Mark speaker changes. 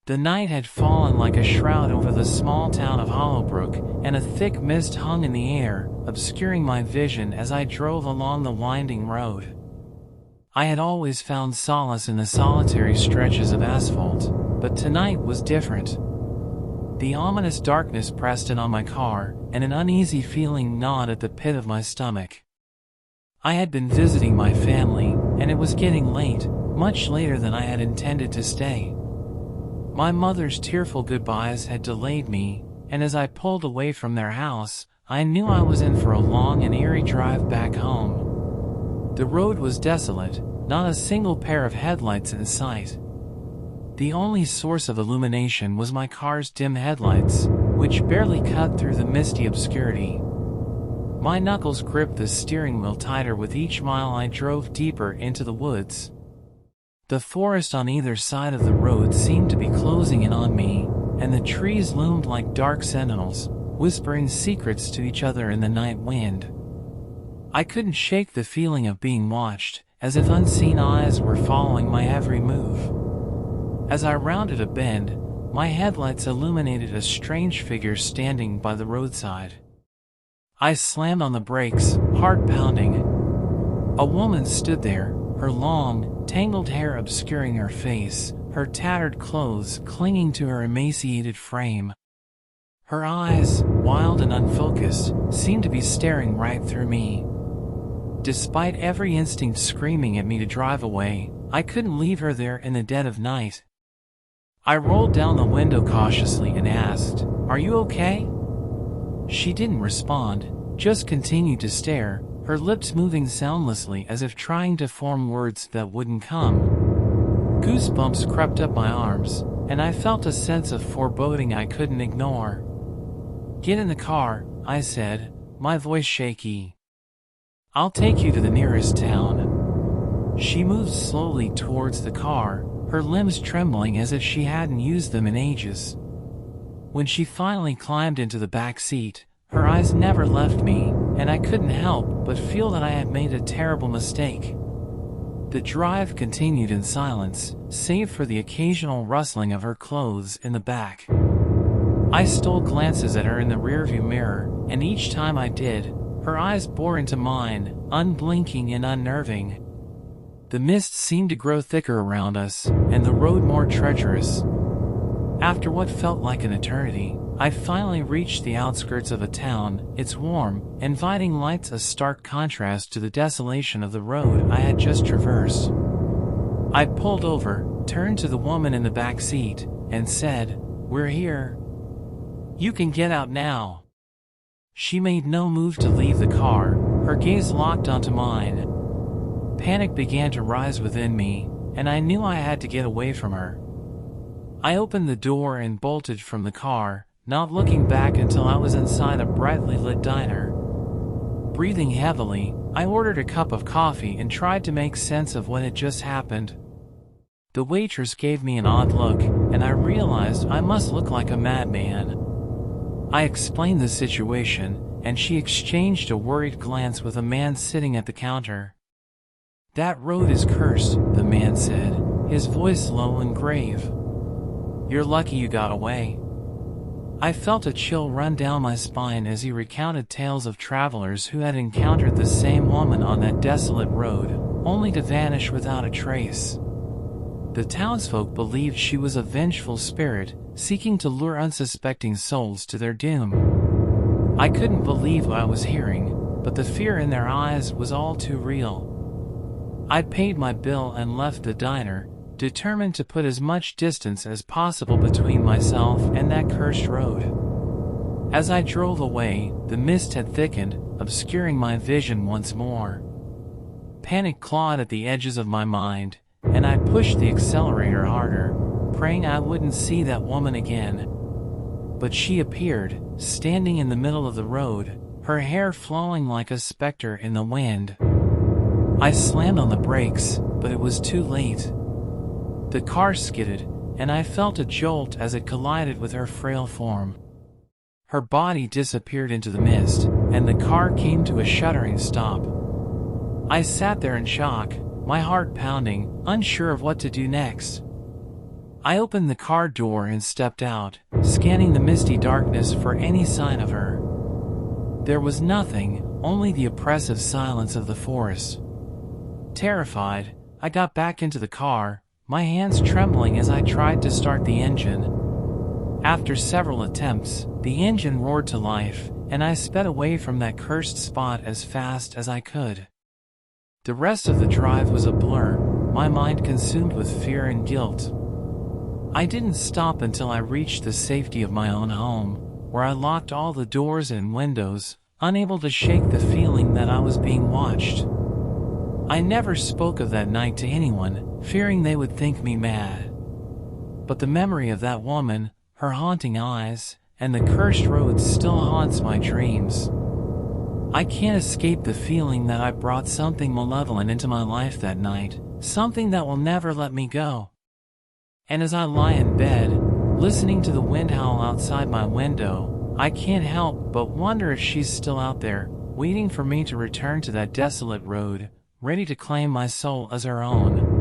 Speaker 1: The night had fallen like a shroud over the small town of Hollowbrook, and a thick mist hung in the air, obscuring my vision as I drove along the winding road. I had always found solace in the solitary stretches of asphalt, but tonight was different. The ominous darkness pressed in on my car, and an uneasy feeling gnawed at the pit of my stomach. I had been visiting my family, and it was getting late, much later than I had intended to stay. My mother's tearful goodbyes had delayed me, and as I pulled away from their house, I knew I was in for a long and eerie drive back home. The road was desolate, not a single pair of headlights in sight. The only source of illumination was my car's dim headlights, which barely cut through the misty obscurity. My knuckles gripped the steering wheel tighter with each mile I drove deeper into the woods. The forest on either side of the road seemed to be closing in on me, and the trees loomed like dark sentinels, whispering secrets to each other in the night wind. I couldn't shake the feeling of being watched, as if unseen eyes were following my every move. As I rounded a bend, my headlights illuminated a strange figure standing by the roadside. I slammed on the brakes, heart pounding. A woman stood there, her long, tangled hair obscuring her face, her tattered clothes clinging to her emaciated frame. Her eyes, wild and unfocused, seemed to be staring right through me. Despite every instinct screaming at me to drive away, I couldn't leave her there in the dead of night. I rolled down the window cautiously and asked, "Are you okay?" She didn't respond, just continued to stare, her lips moving soundlessly as if trying to form words that wouldn't come. Goosebumps crept up my arms, and I felt a sense of foreboding I couldn't ignore. "Get in the car," I said, my voice shaky. "I'll take you to the nearest town." She moved slowly towards the car, her limbs trembling as if she hadn't used them in ages. When she finally climbed into the back seat, her eyes never left me, and I couldn't help but feel that I had made a terrible mistake. The drive continued in silence, save for the occasional rustling of her clothes in the back. I stole glances at her in the rearview mirror, and each time I did, her eyes bore into mine, unblinking and unnerving. The mist seemed to grow thicker around us, and the road more treacherous. After what felt like an eternity, I finally reached the outskirts of a town, its warm, inviting lights a stark contrast to the desolation of the road I had just traversed. I pulled over, turned to the woman in the back seat, and said, "We're here. You can get out now." She made no move to leave the car, her gaze locked onto mine. Panic began to rise within me, and I knew I had to get away from her. I opened the door and bolted from the car, not looking back until I was inside a brightly lit diner. Breathing heavily, I ordered a cup of coffee and tried to make sense of what had just happened. The waitress gave me an odd look, and I realized I must look like a madman. I explained the situation, and she exchanged a worried glance with a man sitting at the counter. "That road is cursed," the man said, his voice low and grave. "You're lucky you got away." I felt a chill run down my spine as he recounted tales of travelers who had encountered the same woman on that desolate road, only to vanish without a trace. The townsfolk believed she was a vengeful spirit, seeking to lure unsuspecting souls to their doom. I couldn't believe what I was hearing, but the fear in their eyes was all too real. I'd paid my bill and left the diner, determined to put as much distance as possible between myself and that cursed road. As I drove away, the mist had thickened, obscuring my vision once more. Panic clawed at the edges of my mind, and I pushed the accelerator harder, praying I wouldn't see that woman again. But she appeared, standing in the middle of the road, her hair flowing like a specter in the wind. I slammed on the brakes, but it was too late. The car skidded, and I felt a jolt as it collided with her frail form. Her body disappeared into the mist, and the car came to a shuddering stop. I sat there in shock, my heart pounding, unsure of what to do next. I opened the car door and stepped out, scanning the misty darkness for any sign of her. There was nothing, only the oppressive silence of the forest. Terrified, I got back into the car, my hands trembling as I tried to start the engine. After several attempts, the engine roared to life, and I sped away from that cursed spot as fast as I could. The rest of the drive was a blur, my mind consumed with fear and guilt. I didn't stop until I reached the safety of my own home, where I locked all the doors and windows, unable to shake the feeling that I was being watched. I never spoke of that night to anyone, fearing they would think me mad. But the memory of that woman, her haunting eyes, and the cursed road still haunts my dreams. I can't escape the feeling that I brought something malevolent into my life that night, something that will never let me go. And as I lie in bed, listening to the wind howl outside my window, I can't help but wonder if she's still out there, waiting for me to return to that desolate road, ready to claim my soul as her own.